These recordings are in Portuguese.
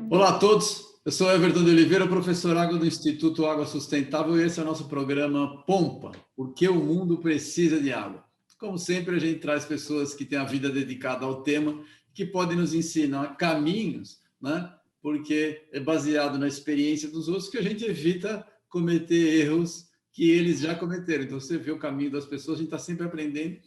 Olá a todos, eu sou Everton de Oliveira, professor Água do Instituto Água Sustentável, e esse é o nosso programa Pompa, porque o mundo precisa de água. Como sempre, a gente traz pessoas que têm a vida dedicada ao tema, que podem nos ensinar caminhos, né? Porque é baseado na experiência dos outros que a gente evita cometer erros que eles já cometeram. Então, você vê o caminho das pessoas, a gente está sempre aprendendo.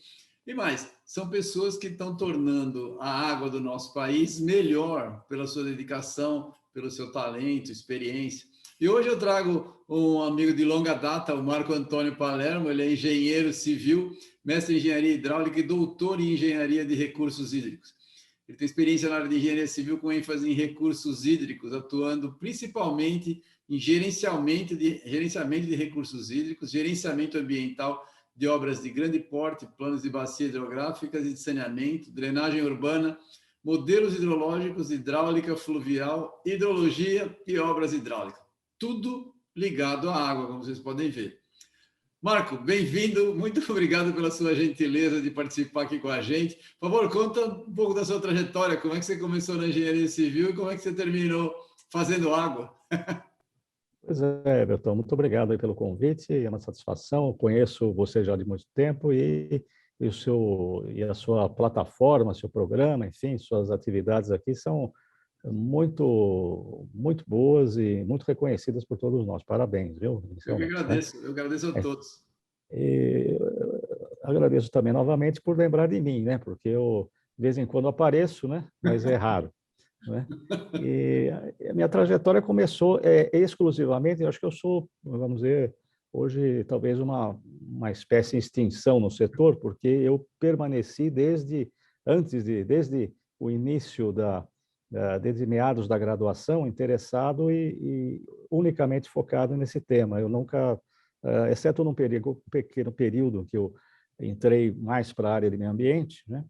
E mais, são pessoas que estão tornando a água do nosso país melhor pela sua dedicação, pelo seu talento, experiência. E hoje eu trago um amigo de longa data, o Marco Antônio Palermo. Ele é engenheiro civil, mestre em engenharia hidráulica e doutor em engenharia de recursos hídricos. Ele tem experiência na área de engenharia civil com ênfase em recursos hídricos, atuando principalmente em gerenciamento de recursos hídricos, gerenciamento ambiental de obras de grande porte, planos de bacias hidrográficas e de saneamento, drenagem urbana, modelos hidrológicos, hidráulica fluvial, hidrologia e obras hidráulicas. Tudo ligado à água, como vocês podem ver. Marco, bem-vindo, muito obrigado pela sua gentileza de participar aqui com a gente. Por favor, conta um pouco da sua trajetória, como é que você começou na engenharia civil e como é que você terminou fazendo água? Pois é, Everton, muito obrigado aí pelo convite, é uma satisfação. Eu conheço você já de muito tempo e a sua plataforma, seu programa, enfim, suas atividades aqui são muito boas e muito reconhecidas por todos nós. Parabéns, viu? Inicialmente, né? Eu agradeço a todos. E agradeço também novamente por lembrar de mim, né? Porque eu de vez em quando apareço, né? Mas é raro. Né? E a minha trajetória começou exclusivamente, eu acho que eu sou, vamos dizer, hoje talvez uma espécie de extinção no setor, porque eu permaneci desde o início desde meados da graduação, interessado e unicamente focado nesse tema. Eu nunca, exceto num pequeno período que eu entrei mais para a área de meio ambiente, né?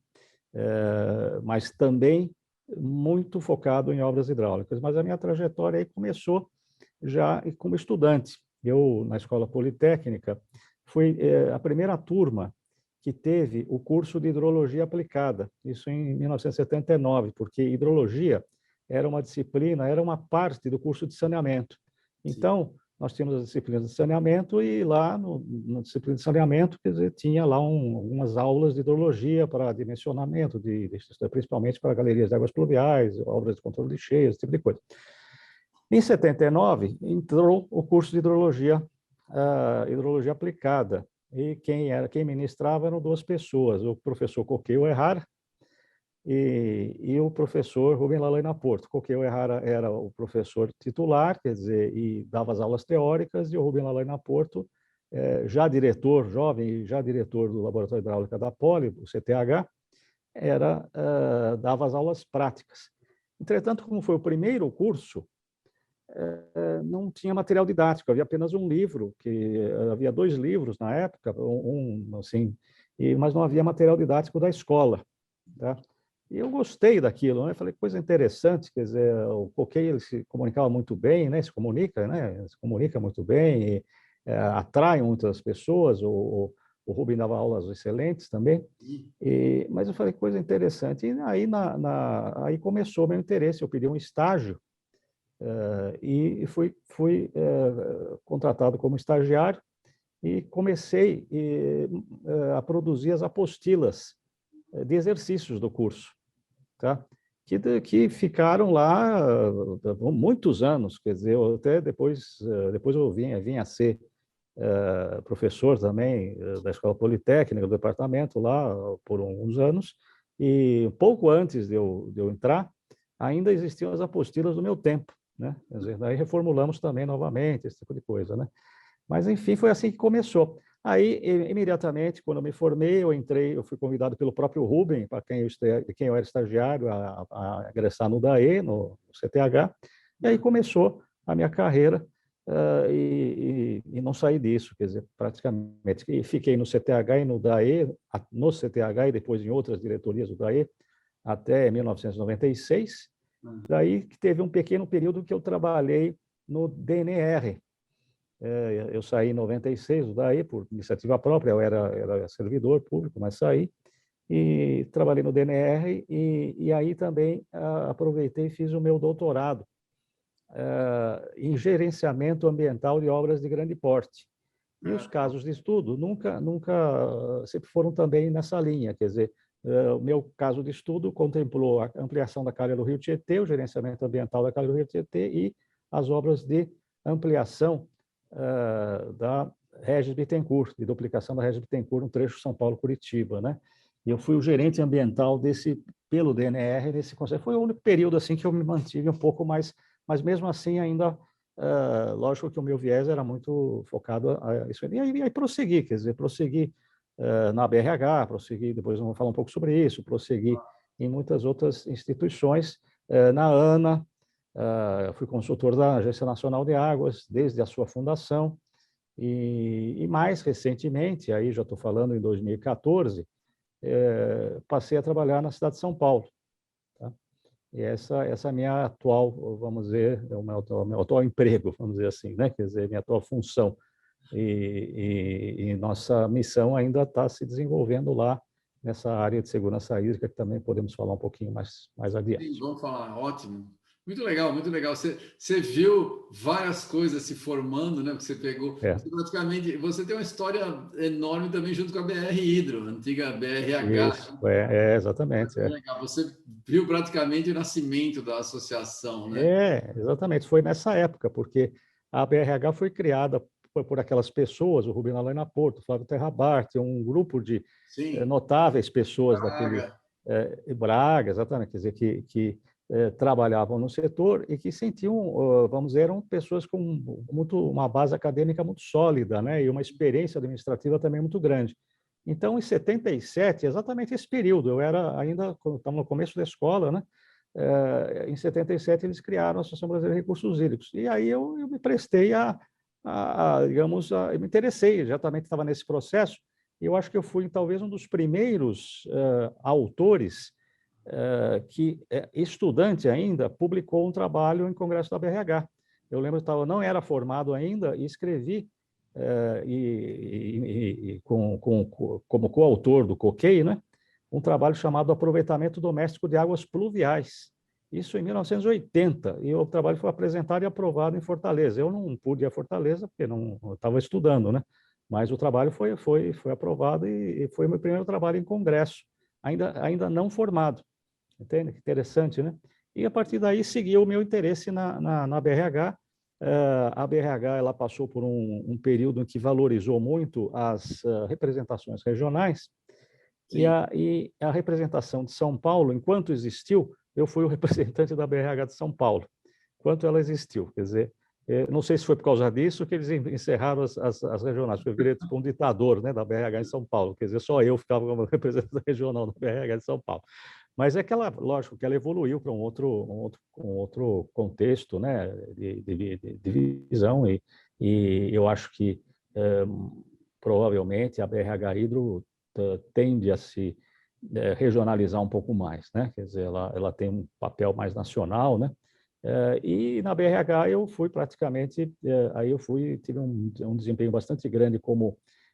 Mas também muito focado em obras hidráulicas, mas a minha trajetória aí começou já como estudante. Eu, na Escola Politécnica, fui a primeira turma que teve o curso de hidrologia aplicada, isso em 1979, porque hidrologia era uma disciplina, era uma parte do curso de saneamento. Então, nós tínhamos as disciplinas de saneamento e lá na disciplina de saneamento, quer dizer, tinha lá algumas aulas de hidrologia para dimensionamento, principalmente para galerias de águas pluviais, obras de controle de cheias, esse tipo de coisa. Em 79, entrou o curso de hidrologia aplicada, e quem ministrava eram duas pessoas, o professor Coqueu Errara e o professor Rubem Lalaina Porto. Coqueu Errara era o professor titular, quer dizer, e dava as aulas teóricas, e o Rubem Lalaina Porto, já diretor, jovem, já diretor do Laboratório Hidráulica da Poli, o CTH, dava as aulas práticas. Entretanto, como foi o primeiro curso, não tinha material didático, havia apenas um livro, havia 2 livros na época, assim, mas não havia material didático da escola, tá? E eu gostei daquilo, né? Falei, coisa interessante, quer dizer, o Coquei ele se comunicava muito bem, né? Se comunica muito bem, e, atrai muitas pessoas, o Rubem dava aulas excelentes também, mas eu falei, coisa interessante. E aí, aí começou o meu interesse, eu pedi um estágio, e fui contratado como estagiário e comecei a produzir as apostilas de exercícios do curso, tá? Que ficaram lá muitos anos, quer dizer, até depois eu vim a ser professor também da Escola Politécnica, do departamento lá por uns anos, e pouco antes de eu entrar, ainda existiam as apostilas do meu tempo, né? Quer dizer, daí reformulamos também novamente, esse tipo de coisa, né? Mas, enfim, foi assim que começou. Aí, imediatamente, quando eu me formei, eu fui convidado pelo próprio Rubem, para quem eu era estagiário, a ingressar no DAE, no CTH, e aí começou a minha carreira, e não saí disso, quer dizer, praticamente. E fiquei no CTH e no DAE, no CTH e depois em outras diretorias do DAE, até 1996. Daí que teve um pequeno período que eu trabalhei no DNR, Eu saí em 96 daí por iniciativa própria, eu era servidor público, mas saí e trabalhei no DNR e aí também aproveitei e fiz o meu doutorado em gerenciamento ambiental de obras de grande porte. E os casos de estudo nunca sempre foram também nessa linha, quer dizer, o meu caso de estudo contemplou a ampliação da calha do Rio Tietê, o gerenciamento ambiental da calha do Rio Tietê e as obras de ampliação da Regis Bittencourt, de duplicação da Regis Bittencourt no trecho São Paulo-Curitiba, né? E eu fui o gerente ambiental pelo DNR nesse conselho. Foi o único período assim que eu me mantive um pouco mais, mas mesmo assim ainda lógico que o meu viés era muito focado a isso. E aí prossegui, quer dizer, prossegui na BRH, prossegui, depois vamos falar um pouco sobre isso, prossegui em muitas outras instituições, na ANA, fui consultor da Agência Nacional de Águas desde a sua fundação, e mais recentemente, aí já estou falando em 2014, passei a trabalhar na cidade de São Paulo. Tá? E essa é a minha atual, vamos dizer, é o meu atual emprego, vamos dizer assim, né? Quer dizer, minha atual função. E nossa missão ainda está se desenvolvendo lá nessa área de segurança hídrica, que também podemos falar um pouquinho mais adiante. Sim, vamos falar, ótimo. Muito legal, muito legal. Você viu várias coisas se formando, né? Que você pegou. Praticamente, você tem uma história enorme também junto com a BR Hidro, a antiga BRH. Isso, exatamente. Legal. Você viu praticamente o nascimento da associação, né? Exatamente. Foi nessa época, porque a BRH foi criada por aquelas pessoas, o Rubino Alaina Porto, o Flávio Terrabart, um grupo de notáveis pessoas Braga. Braga, exatamente, quer dizer, que trabalhavam no setor e que sentiam, vamos dizer, eram pessoas com uma base acadêmica muito sólida, né, e uma experiência administrativa também muito grande. Então, em 77, exatamente esse período, eu era ainda, estava no começo da escola, né, em 77 eles criaram a Associação Brasileira de Recursos Hídricos, e aí eu me prestei digamos, eu me interessei, já também estava nesse processo, e eu acho que eu fui talvez um dos primeiros autores que, estudante ainda, publicou um trabalho em congresso da BRH. Eu lembro que eu não era formado ainda e escrevi, como coautor do COCEI, né, um trabalho chamado Aproveitamento Doméstico de Águas Pluviais. Isso em 1980, e o trabalho foi apresentado e aprovado em Fortaleza. Eu não pude ir a Fortaleza, porque não estava estudando, né? Mas o trabalho foi aprovado e foi o meu primeiro trabalho em congresso, ainda não formado. Entende? Interessante, né? E a partir daí seguiu o meu interesse na BRH. A BRH ela passou por um período em que valorizou muito as representações regionais, e a representação de São Paulo, enquanto existiu, eu fui o representante da BRH de São Paulo, enquanto ela existiu. Quer dizer, não sei se foi por causa disso que eles encerraram as regionais, porque eu virei tipo um ditador, né, da BRH em São Paulo, quer dizer, só eu ficava como representante regional da BRH de São Paulo. Mas é que ela, lógico, que ela evoluiu para um outro contexto, né, de visão, e eu acho que provavelmente a BRH Hidro tende a se regionalizar um pouco mais, né? Quer dizer, ela tem um papel mais nacional, né? E na BRH eu fui praticamente, aí eu tive um desempenho bastante grande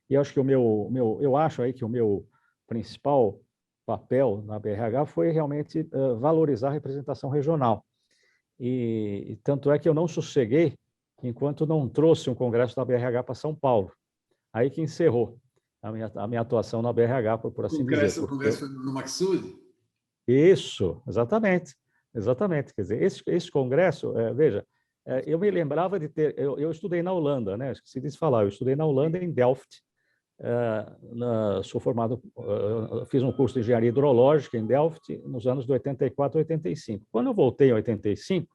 e eu acho que eu acho aí que o meu principal papel na BRH foi realmente valorizar a representação regional. E tanto é que eu não sosseguei enquanto não trouxe um congresso da BRH para São Paulo. Aí que encerrou a minha atuação na BRH, por assim dizer. O congresso foi no Maxud? Isso, exatamente. Exatamente. Quer dizer, esse congresso, veja, eu me lembrava de ter... Eu estudei na Holanda, né? Esqueci de falar. Eu estudei na Holanda, em Delft. Sou formado... fiz um curso de engenharia hidrológica em Delft nos anos de 84 e 85. Quando eu voltei em 85,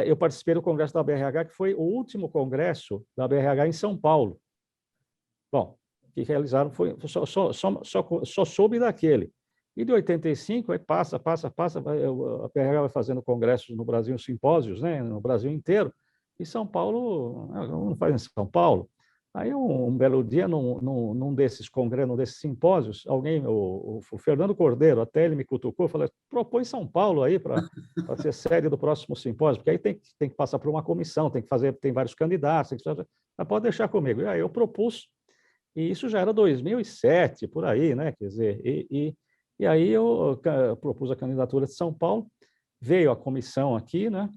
eu participei do congresso da BRH, que foi o último congresso da BRH em São Paulo. Bom, o que realizaram foi... Só soube daquele. E de 85, aí passa, a BRH vai fazendo congressos no Brasil, simpósios, né, no Brasil inteiro, e São Paulo, não faz em São Paulo. Aí, um belo dia, num desses congressos, num desses simpósios, alguém, o Fernando Cordeiro, até ele me cutucou, falou: propõe São Paulo aí para ser sede do próximo simpósio, porque aí tem que passar por uma comissão, tem vários candidatos, mas pode deixar comigo. E aí eu propus, e isso já era 2007, por aí, né? Quer dizer, e aí eu propus a candidatura de São Paulo, veio a comissão aqui, né?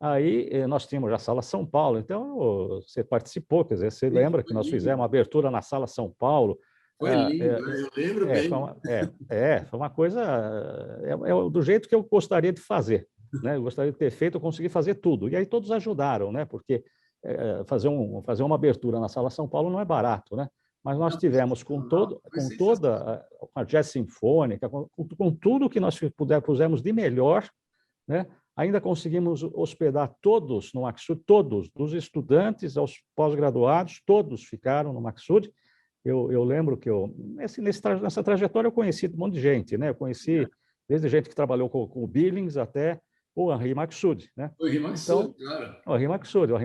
Aí nós tínhamos já a Sala São Paulo, então você participou, quer dizer, você Sim, lembra que foi nós fizemos lindo. uma abertura na Sala São Paulo? Foi lindo, eu lembro bem. Foi uma coisa do jeito que eu gostaria de fazer, né? Eu gostaria de ter feito, eu consegui fazer tudo. E aí todos ajudaram, né? Porque fazer uma abertura na Sala São Paulo não é barato, né? Mas nós Não, foi tivemos sensacional. Foi com sensacional. toda a jazz sinfônica, com tudo que nós pusemos de melhor, né? Ainda conseguimos hospedar todos no Maxud, todos, dos estudantes aos pós-graduados, todos ficaram no Maxud. Eu lembro que nessa trajetória eu conheci um monte de gente, né? Eu conheci desde gente que trabalhou com o Billings até o Henri Maxud, né? Foi Rimaxud, Então, claro. o Henri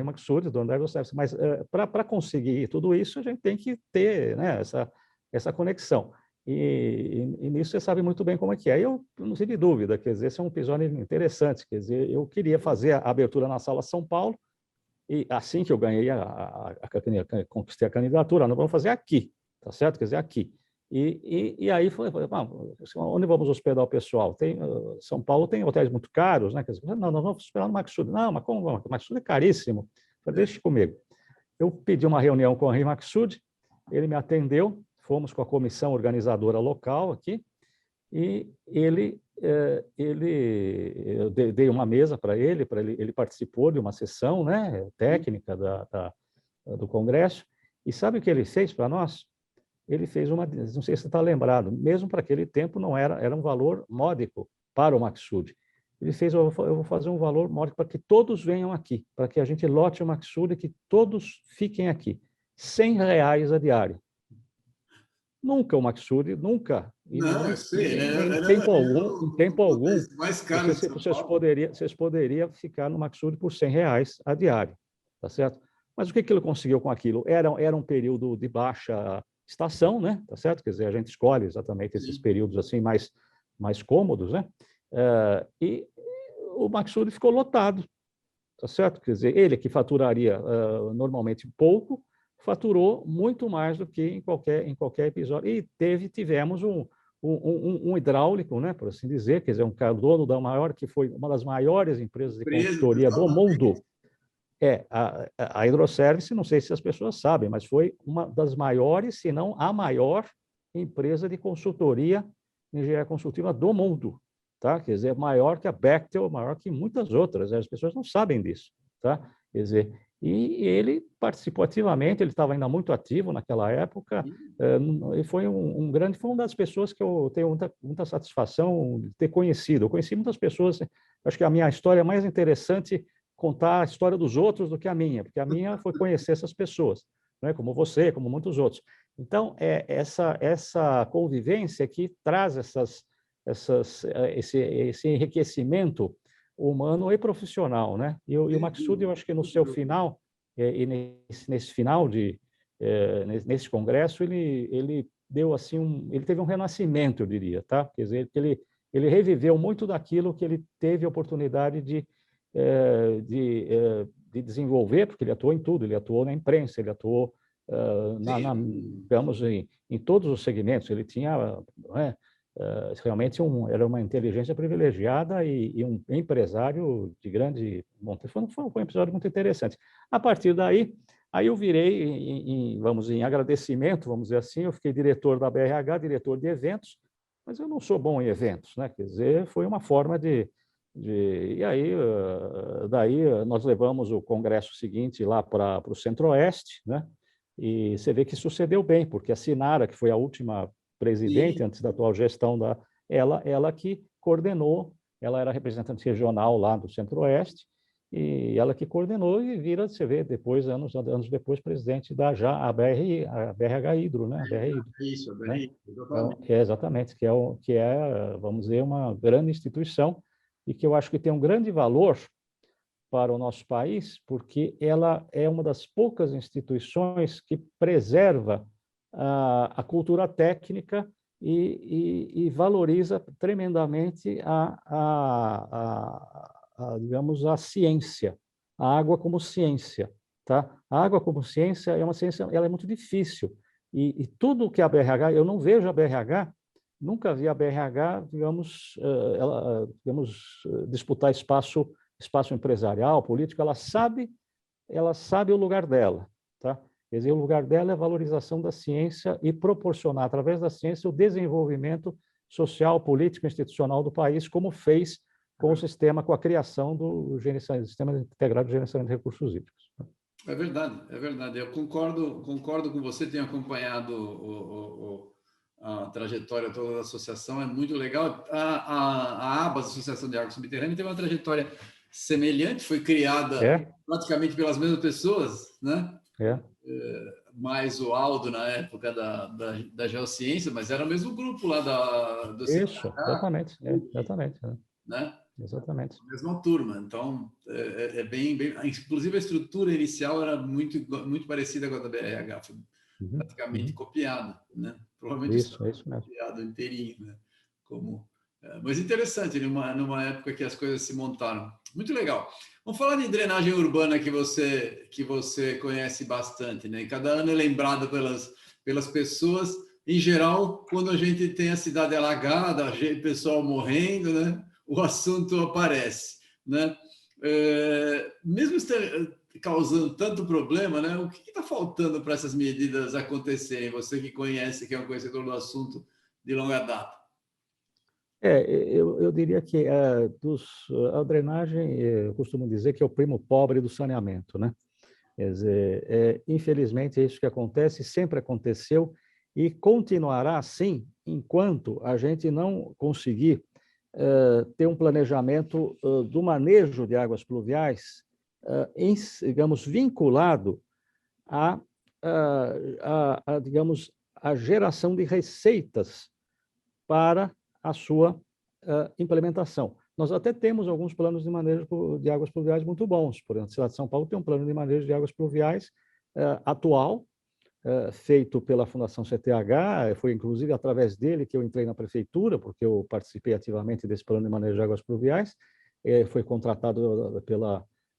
Maxud, do André Gostevski. Mas para conseguir tudo isso, a gente tem que ter, né, essa conexão. E nisso você sabe muito bem como é que é. Aí eu não tive dúvida, quer dizer, esse é um episódio interessante. Quer dizer, eu queria fazer a abertura na Sala São Paulo, e assim que eu ganhei, conquistei a candidatura, nós vamos fazer aqui, tá certo? Quer dizer, aqui. E aí falei, onde vamos hospedar o pessoal? São Paulo tem hotéis muito caros, né? Quer dizer, não, nós vamos hospedar no Maxud. Não, mas como vamos? O Maxud é caríssimo. Falei, deixe comigo. Eu pedi uma reunião com o Henri Maxud, ele me atendeu, fomos com a comissão organizadora local aqui, e eu dei uma mesa para ele participou de uma sessão, né, técnica do Congresso, e sabe o que ele fez para nós? Ele fez não sei se você está lembrado, mesmo para aquele tempo não era um valor módico para o Maxud. Ele fez, eu vou fazer um valor módico para que todos venham aqui, para que a gente lote o Maxud e que todos fiquem aqui. R$ 100 a diária. Nunca o Maxud, nunca, Não, eu sei, em era tempo um algum, dos mais caros de São Paulo. vocês poderiam ficar no Maxud por R$ 100 a diária, tá certo? Mas o que ele conseguiu com aquilo? Era um período de baixa estação, né? Tá certo? Quer dizer, a gente escolhe exatamente esses períodos assim mais cômodos, né? E o Maxud ficou lotado, tá certo? Quer dizer, ele que faturaria normalmente pouco, faturou muito mais do que em qualquer episódio. E tivemos um hidráulico, né, por assim dizer, quer dizer, um cara dono da maior, que foi uma das maiores empresas de consultoria do mundo. A Hidroservice, não sei se as pessoas sabem, mas foi uma das maiores, se não a maior empresa de consultoria, engenharia consultiva do mundo. Tá? Quer dizer, maior que a Bechtel, maior que muitas outras, as pessoas não sabem disso. Tá? Quer dizer, e ele participou ativamente, ele estava ainda muito ativo naquela época, e foi foi uma das pessoas que eu tenho muita satisfação de ter conhecido. Eu conheci muitas pessoas, acho que a minha história é mais interessante contar a história dos outros do que a minha, porque a minha foi conhecer essas pessoas, né? Como você, como muitos outros. Então, essa convivência que traz esse enriquecimento humano e profissional, né? E o Maxud, eu acho que no seu final, e nesse final nesse congresso, ele deu assim ele teve um renascimento, eu diria, tá? Quer dizer, ele reviveu muito daquilo que ele teve a oportunidade de desenvolver, porque ele atuou em tudo, ele atuou na imprensa, ele atuou digamos, em todos os segmentos, ele tinha, né, realmente era uma inteligência privilegiada e um empresário de grande monta. Foi um episódio muito interessante. A partir daí, aí eu virei, em agradecimento, vamos dizer assim, eu fiquei diretor da BRH, diretor de eventos, mas eu não sou bom em eventos, né? Quer dizer, foi uma forma e aí, daí nós levamos o congresso seguinte lá para o Centro-Oeste, né? E você vê que sucedeu bem, porque a Sinara, que foi a última presidente antes da atual gestão ela que coordenou, ela era representante regional lá do Centro-Oeste, e ela que coordenou e você vê depois, anos depois, presidente da a BRH Hidro, né? A BR Hidro, Isso, né? bem, Então, exatamente, que é, vamos dizer, uma grande instituição e que eu acho que tem um grande valor para o nosso país, porque ela é uma das poucas instituições que preserva a cultura técnica e valoriza tremendamente digamos, a ciência, a água como ciência, tá? A água como ciência é uma ciência, ela é muito difícil, e tudo que a BRH, eu não vejo a BRH, nunca vi a BRH, digamos, disputar espaço empresarial, político, ela sabe o lugar dela, tá? Quer dizer, o lugar dela é a valorização da ciência e proporcionar, através da ciência, o desenvolvimento social, político, institucional do país, como fez com o sistema, com a criação do Sistema Integrado de Gerenciamento de Recursos Hídricos. É verdade, é verdade. Eu concordo com você, tenho acompanhado a trajetória toda da associação, é muito legal. A ABAS, Associação de Água Subterrânea, tem uma trajetória semelhante, foi criada praticamente pelas mesmas pessoas, né? Mais o Aldo na época da geociência, mas era o mesmo grupo lá do Isso, exatamente, exatamente. Né? Exatamente. A mesma turma, então bem, inclusive a estrutura inicial era muito parecida com a da BRH, foi praticamente copiada, né? Provavelmente isso mesmo. Copiado inteirinho, né? Mas interessante, numa época que as coisas se montaram. Muito legal. Vamos falar de drenagem urbana que você conhece bastante, né? Cada ano é lembrado pelas pessoas. Em geral, quando a gente tem a cidade alagada, o pessoal morrendo, né? O assunto aparece, né? Mesmo causando tanto problema, né? O que está faltando para essas medidas acontecerem? Você que conhece, que é um conhecedor do assunto de longa data. Eu diria que a drenagem, eu costumo dizer que é o primo pobre do saneamento, né? Quer dizer, infelizmente é isso que acontece, sempre aconteceu e continuará assim enquanto a gente não conseguir ter um planejamento do manejo de águas pluviais, digamos, vinculado digamos, a geração de receitas para a sua implementação. Nós até temos alguns planos de manejo de águas pluviais muito bons. Por exemplo, a cidade de São Paulo tem um plano de manejo de águas pluviais atual, feito pela Fundação CTH, foi inclusive através dele que eu entrei na prefeitura, porque eu participei ativamente desse plano de manejo de águas pluviais, foi contratado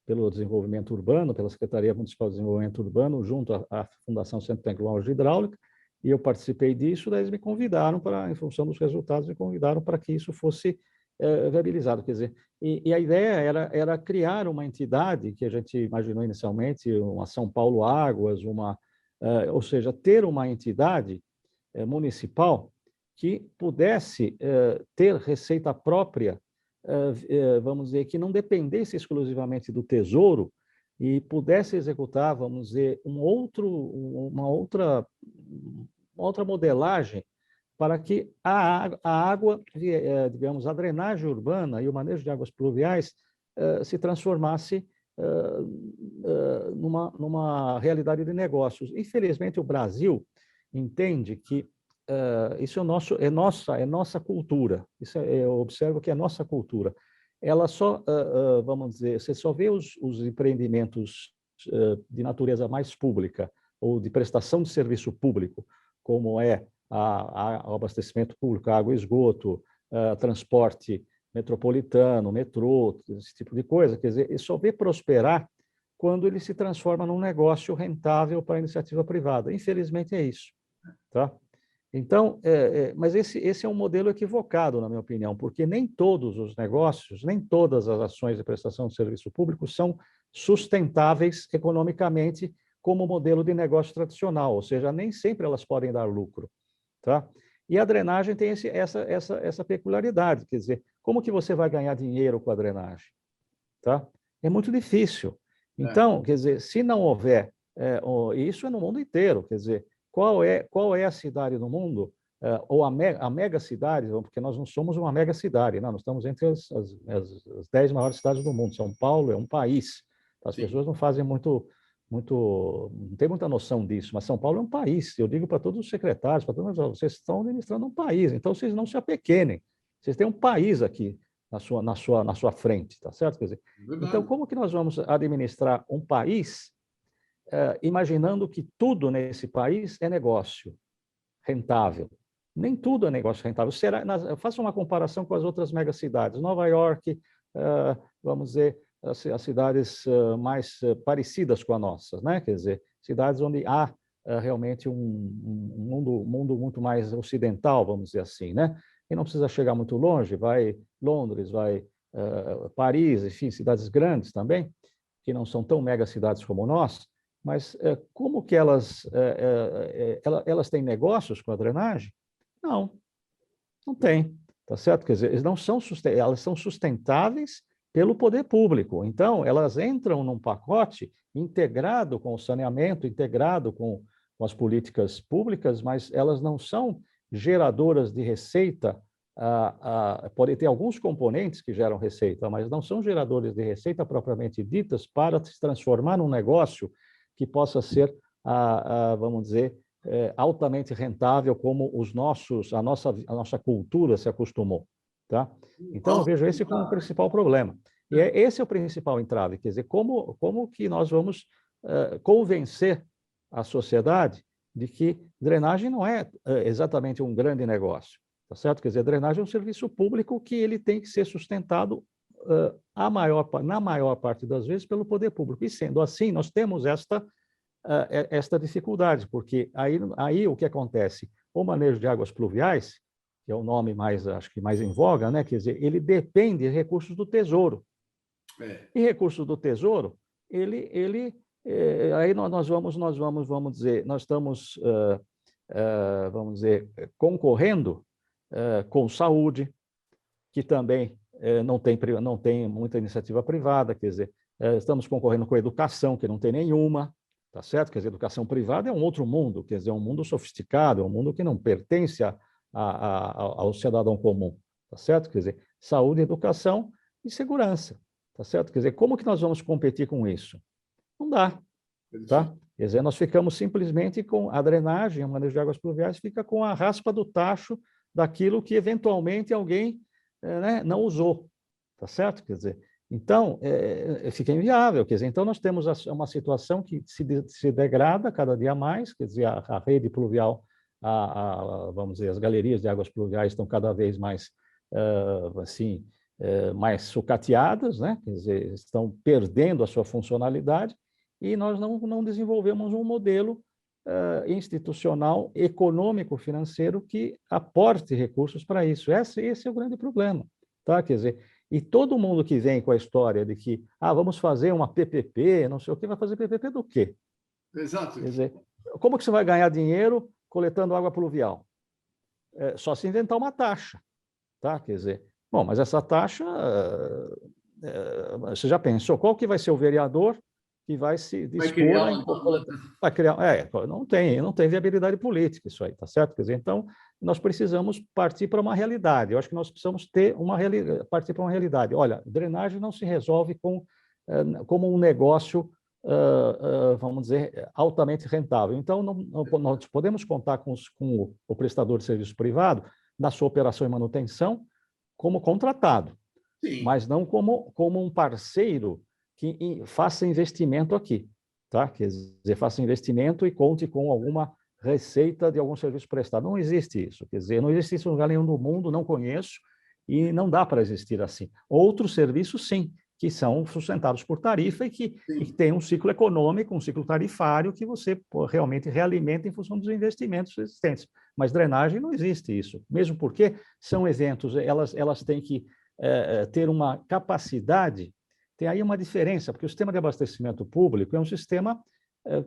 pelo Desenvolvimento Urbano, pela Secretaria Municipal de Desenvolvimento Urbano, junto à Fundação Centro Tecnológico de Hidráulica, e eu participei disso, daí eles me convidaram em função dos resultados, me convidaram para que isso fosse viabilizado. Quer dizer, e a ideia era criar uma entidade que a gente imaginou inicialmente, uma São Paulo Águas, ou seja, ter uma entidade municipal que pudesse ter receita própria, vamos dizer, que não dependesse exclusivamente do Tesouro e pudesse executar, vamos dizer, uma outra modelagem para que a água, digamos, a drenagem urbana e o manejo de águas pluviais se transformasse numa realidade de negócios. Infelizmente, o Brasil entende que isso é nossa cultura. Eu observo que é nossa cultura. Ela só, vamos dizer, você só vê os empreendimentos de natureza mais pública ou de prestação de serviço público, como é o abastecimento público, água e esgoto, transporte metropolitano, metrô, esse tipo de coisa. Quer dizer, ele só vê prosperar quando ele se transforma num negócio rentável para a iniciativa privada. Infelizmente é isso, tá? Então, mas esse é um modelo equivocado, na minha opinião, porque nem todos os negócios, nem todas as ações de prestação de serviço público são sustentáveis economicamente como modelo de negócio tradicional, ou seja, nem sempre elas podem dar lucro, tá? E a drenagem tem essa peculiaridade, quer dizer, como que você vai ganhar dinheiro com a drenagem, tá? É muito difícil. Então, quer dizer, se não houver, isso é no mundo inteiro, quer dizer, qual é a cidade do mundo, ou a mega cidade, porque nós não somos uma mega cidade, não, nós estamos entre as 10 maiores cidades do mundo. São Paulo é um país. As pessoas não fazem não tem muita noção disso, mas São Paulo é um país. Eu digo para todos os secretários, para todos vocês estão administrando um país, então vocês não se apequenem. Vocês têm um país aqui. na sua frente, tá certo? Quer dizer, então, como que nós vamos administrar um país imaginando que tudo nesse país é negócio rentável? Nem tudo é negócio rentável. Faça uma comparação com as outras megacidades. Nova York, vamos dizer, as cidades mais parecidas com a nossa, né? Quer dizer, cidades onde há realmente um mundo muito mais ocidental, vamos dizer assim, né? E não precisa chegar muito longe, vai Londres, vai Paris, enfim, cidades grandes também, que não são tão mega cidades como nós, mas como que elas têm negócios com a drenagem? Não, não tem, tá certo? Quer dizer, elas são sustentáveis pelo poder público. Então, elas entram num pacote integrado com o saneamento, integrado com as políticas públicas, mas elas não são geradoras de receita. Pode ter alguns componentes que geram receita, mas não são geradores de receita propriamente ditas para se transformar num negócio que possa ser, vamos dizer, altamente rentável como a nossa cultura se acostumou, tá? Então, eu vejo esse como o principal problema. E esse é o principal entrave, quer dizer, como que nós vamos convencer a sociedade de que drenagem não é exatamente um grande negócio, tá certo? Quer dizer, drenagem é um serviço público que ele tem que ser sustentado na maior parte das vezes pelo poder público. E sendo assim, nós temos esta dificuldade, porque aí o que acontece? O manejo de águas pluviais, que é o nome acho que mais em voga, né? Quer dizer, ele depende de recursos do Tesouro. E recursos do Tesouro, aí nós vamos dizer, nós estamos, vamos dizer, concorrendo com saúde, que também não tem muita iniciativa privada, quer dizer, estamos concorrendo com educação, que não tem nenhuma, tá certo? Quer dizer, educação privada é um outro mundo, quer dizer, é um mundo sofisticado, é um mundo que não pertence ao cidadão comum, tá certo? Quer dizer, saúde, educação e segurança, tá certo? Quer dizer, como que nós vamos competir com isso? Não dá, tá? Quer dizer, nós ficamos simplesmente com a drenagem, o manejo de águas pluviais fica com a raspa do tacho daquilo que eventualmente alguém né, não usou, tá certo? Quer dizer, então, fica inviável, quer dizer, então nós temos uma situação que se degrada cada dia mais, quer dizer, a rede pluvial, vamos dizer, as galerias de águas pluviais estão cada vez mais, assim, mais sucateadas, né? Quer dizer, estão perdendo a sua funcionalidade e nós não desenvolvemos um modelo institucional, econômico, financeiro que aporte recursos para isso. Esse é o grande problema, tá? Quer dizer, e todo mundo que vem com a história de que vamos fazer uma PPP, não sei o que, vai fazer PPP do quê? Exato. Quer dizer, como que você vai ganhar dinheiro coletando água pluvial? Só se inventar uma taxa, tá? Quer dizer, bom, mas essa taxa, você já pensou qual que vai ser o vereador que vai se dispor vai criar, não tem viabilidade política isso aí, tá certo? Quer dizer, então nós precisamos partir para uma realidade. Eu acho que nós precisamos partir para uma realidade. Olha, drenagem não se resolve como um negócio, vamos dizer, altamente rentável. Então, nós podemos contar com o prestador de serviço privado na sua operação e manutenção como contratado, sim, mas não como um parceiro que faça investimento aqui, tá? Quer dizer, faça investimento e conte com alguma receita de algum serviço prestado. Não existe isso, quer dizer, não existe isso em lugar nenhum do mundo, não conheço, e não dá para existir assim. Outros serviços, sim, que são sustentados por tarifa e que tem um ciclo econômico, um ciclo tarifário que você realmente realimenta em função dos investimentos existentes. Mas drenagem não existe isso, mesmo porque são eventos, elas têm que ter uma capacidade. Tem aí uma diferença, porque o sistema de abastecimento público é um sistema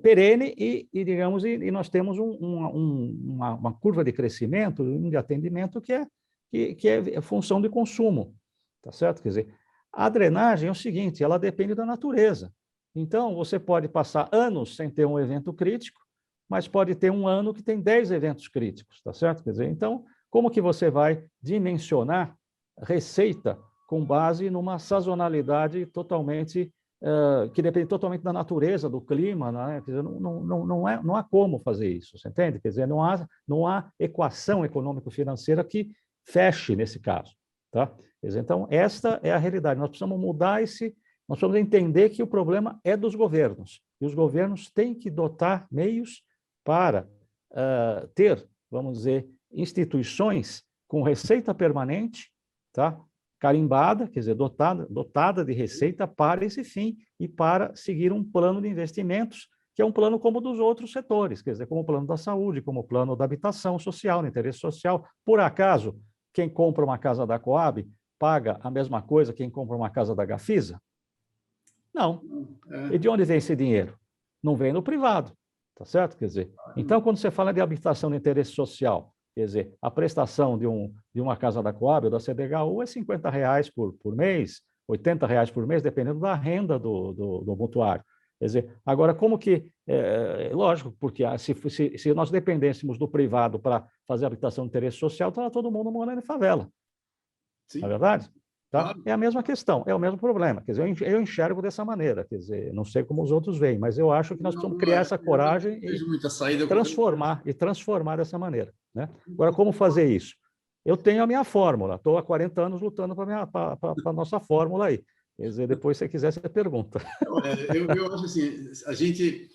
perene digamos, nós temos uma curva de crescimento, de atendimento que é função de consumo, tá certo? Quer dizer, a drenagem é o seguinte, ela depende da natureza. Então, você pode passar anos sem ter um evento crítico, mas pode ter um ano que tem 10 eventos críticos, tá certo? Quer dizer, então, como que você vai dimensionar receita com base numa sazonalidade totalmente, que depende totalmente da natureza, do clima, né? Quer dizer, não há como fazer isso, você entende? Quer dizer, não há equação econômico-financeira que feche nesse caso. tá? Quer dizer, então, esta é a realidade. Nós precisamos mudar nós precisamos entender que o problema é dos governos, e os governos têm que dotar meios para ter, vamos dizer, instituições com receita permanente, tá? Carimbada, quer dizer, dotada de receita para esse fim e para seguir um plano de investimentos, que é um plano como dos outros setores, quer dizer, como o plano da saúde, como o plano da habitação social, do interesse social. Por acaso, quem compra uma casa da Coab paga a mesma coisa que quem compra uma casa da Gafisa? Não. E de onde vem esse dinheiro? Não vem no privado, tá certo? Quer dizer, então, quando você fala de habitação de interesse social, quer dizer, a prestação de uma casa da Coab ou da CDHU é R$ 50 por mês, R$ 80 por mês, dependendo da renda do mutuário. Quer dizer, agora, como que... lógico, porque se nós dependêssemos do privado para fazer habitação de interesse social, estava todo mundo morando em favela. Sim. Não é verdade? Tá? Claro. É a mesma questão, é o mesmo problema. Quer dizer, eu enxergo dessa maneira, quer dizer, não sei como os outros veem, mas eu acho que nós precisamos criar essa coragem e transformar dessa maneira, né? Agora, como fazer isso? Eu tenho a minha fórmula, estou há 40 anos lutando para a nossa fórmula aí. Quer dizer, depois, se você quiser, você pergunta. Eu acho assim, a gente,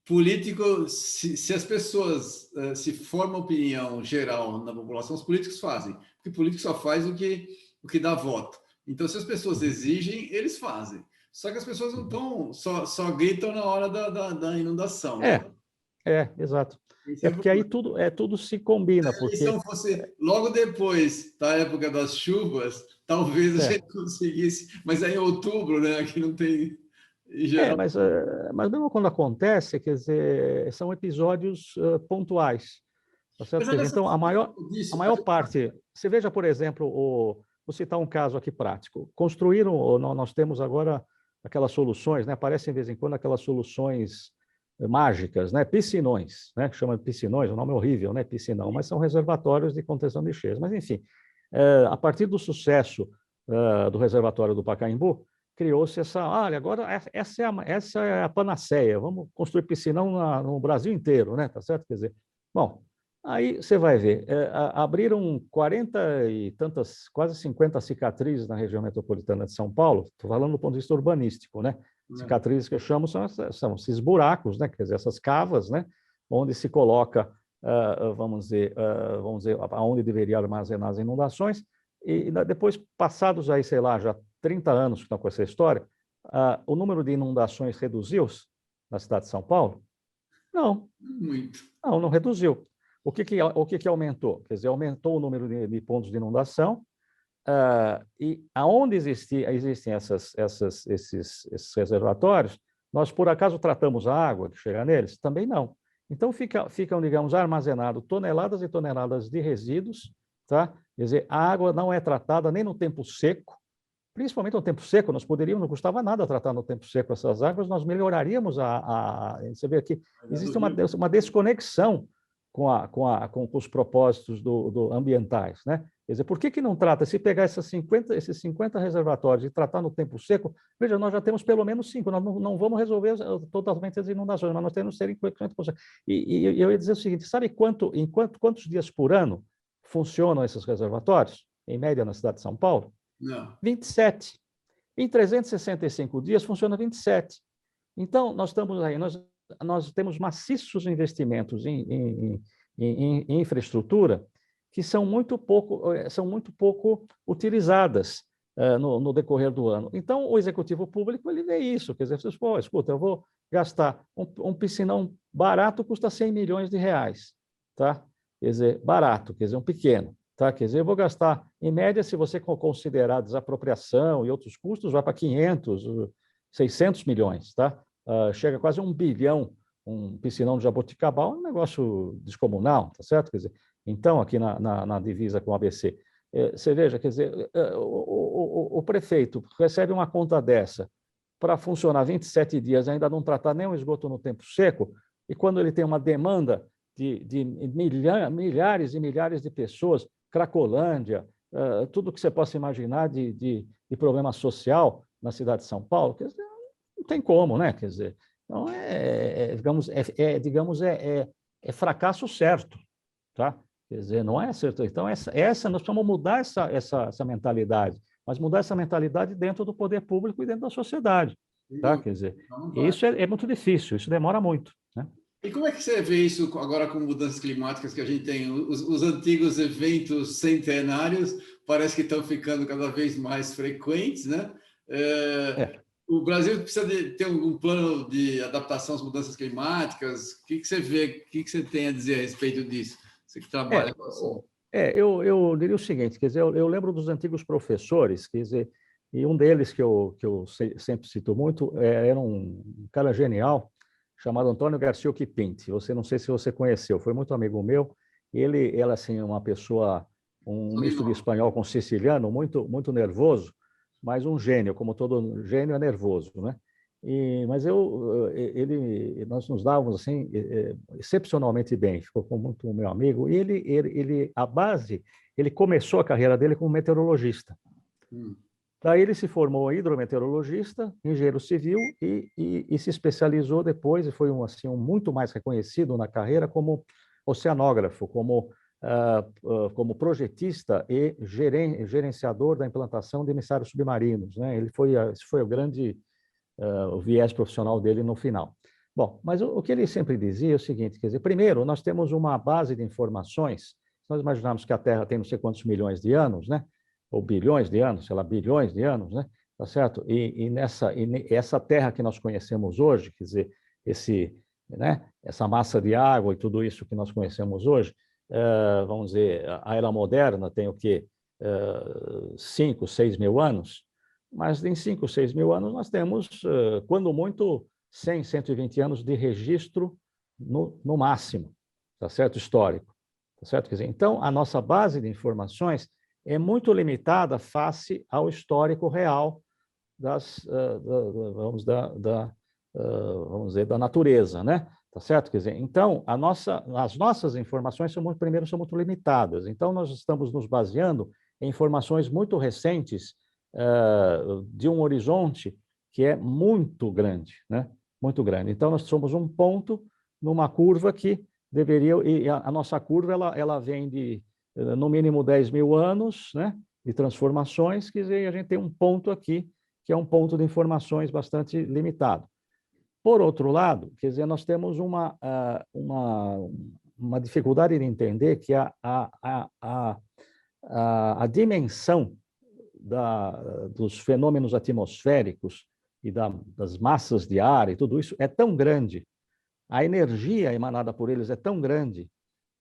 político, se as pessoas se formam opinião geral na população, os políticos fazem, porque o político só faz o que dá voto. Então, se as pessoas exigem, eles fazem. Só que as pessoas não estão, só gritam na hora da inundação. Exato. É porque aí tudo se combina. Porque... se não fosse logo depois da época das chuvas, talvez a gente conseguisse, mas é em outubro, né? Aqui não tem... Mas mesmo quando acontece, quer dizer, são episódios pontuais. Tá certo? Dizer, então, a maior parte... Você veja, por exemplo, vou citar um caso aqui prático. Nós temos agora aquelas soluções, né? Aparecem de vez em quando aquelas soluções mágicas, né? Piscinões, né? Que chama de piscinões, o nome é horrível, né? Piscinão, mas são reservatórios de contenção de cheias. Mas, enfim, a partir do sucesso do reservatório do Pacaembu, criou-se olha, agora essa é a panaceia, vamos construir piscinão no Brasil inteiro, né? Tá certo? Quer dizer, bom, aí você vai ver, abriram 40 e tantas, quase 50 cicatrizes na região metropolitana de São Paulo, estou falando do ponto de vista urbanístico, né? Cicatrizes que eu chamo são esses buracos, né? Quer dizer, essas cavas, né? Onde se coloca, vamos dizer, aonde deveria armazenar as inundações, e depois, passados aí, sei lá, já 30 anos que estão com essa história, o número de inundações reduziu-se na cidade de São Paulo? Não. Muito. Não reduziu. O que aumentou? Quer dizer, aumentou o número de pontos de inundação, e aonde existem esses reservatórios, nós, por acaso, tratamos a água que chega neles? Também não. Então, ficam, digamos, armazenados toneladas e toneladas de resíduos, tá? Quer dizer, a água não é tratada nem no tempo seco, principalmente no tempo seco, não custava nada tratar no tempo seco essas águas, nós melhoraríamos você vê aqui, existe uma desconexão com os propósitos ambientais, né? Quer dizer, por que não trata? Se pegar esses 50 reservatórios e tratar no tempo seco, veja, nós já temos pelo menos 5, nós não vamos resolver totalmente as inundações, mas nós temos que ser em 50%. E eu ia dizer o seguinte, sabe quantos dias por ano funcionam esses reservatórios, em média, na cidade de São Paulo? Não. 27. Em 365 dias, funciona 27. Então, nós temos maciços investimentos em infraestrutura que são muito pouco utilizadas no decorrer do ano. Então, o executivo público ele vê isso, quer dizer, escuta, eu vou gastar um piscinão barato, custa R$100 milhões, tá? Quer dizer, barato, quer dizer, um pequeno. Tá? Quer dizer, eu vou gastar, em média, se você considerar desapropriação e outros custos, vai para 500, 600 milhões. Tá? Chega quase a 1 bilhão, um piscinão de Jaboticabal, é um negócio descomunal, tá certo? Quer dizer, então, aqui na divisa com o ABC, você veja, quer dizer, o prefeito recebe uma conta dessa para funcionar 27 dias, ainda não tratar nem o esgoto no tempo seco, e quando ele tem uma demanda de milhares e milhares de pessoas, Cracolândia, tudo que você possa imaginar de problema social na cidade de São Paulo, quer dizer, não tem como, né? Quer dizer, então é fracasso certo, tá? Quer Quer dizer, não é certo. Então, nós precisamos mudar essa mentalidade, mas mudar essa mentalidade dentro do poder público e dentro da sociedade. Tá? Quer dizer, isso é muito difícil, isso demora muito, né? E como é que você vê isso agora com mudanças climáticas que a gente tem? Os antigos eventos centenários parece que estão ficando cada vez mais frequentes, né? O Brasil precisa ter um plano de adaptação às mudanças climáticas. O que você vê, o que você tem a dizer a respeito disso? Você que trabalha com isso. Eu diria o seguinte, quer dizer, eu lembro dos antigos professores, quer dizer, e um deles que eu sempre cito muito era um cara genial, chamado Antônio Garcia Occhipinti. Não sei se você conheceu, foi muito amigo meu. Ele assim, uma pessoa, um misto de espanhol com siciliano, muito nervoso, mas um gênio, como todo gênio é nervoso, né? Mas nós nos dávamos assim excepcionalmente bem. Ficou muito meu amigo. E ele começou a carreira dele como meteorologista. Daí ele se formou hidrometeorologista, engenheiro civil e se especializou depois e foi muito mais reconhecido na carreira como oceanógrafo, como projetista e gerenciador da implantação de emissários submarinos, né? Esse foi o viés profissional dele no final. Bom, mas o que ele sempre dizia é o seguinte, quer dizer, primeiro, nós temos uma base de informações, se nós imaginarmos que a Terra tem não sei quantos milhões de anos, né? Ou bilhões de anos, sei lá, bilhões de anos, né? Tá certo? E essa Terra que nós conhecemos hoje, quer dizer, essa massa de água e tudo isso que nós conhecemos hoje, vamos dizer, a era moderna tem o quê? 5, 6 mil anos, mas em 5, 6 mil anos nós temos, quando muito, 100, 120 anos de registro no máximo, tá certo? Histórico, tá certo? Quer dizer, então, a nossa base de informações é muito limitada face ao histórico real vamos dizer, da natureza, né? Tá certo? Quer dizer, então, as nossas informações são muito limitadas. Então, nós estamos nos baseando em informações muito recentes de um horizonte que é muito grande, né? Muito grande. Então, nós somos um ponto numa curva que deveria... E a nossa curva, ela vem de no mínimo 10 mil anos, né, de transformações, quer dizer, a gente tem um ponto aqui, que é um ponto de informações bastante limitado. Por outro lado, quer dizer, nós temos uma dificuldade de entender que a dimensão dos fenômenos atmosféricos e das massas de ar e tudo isso é tão grande, a energia emanada por eles é tão grande,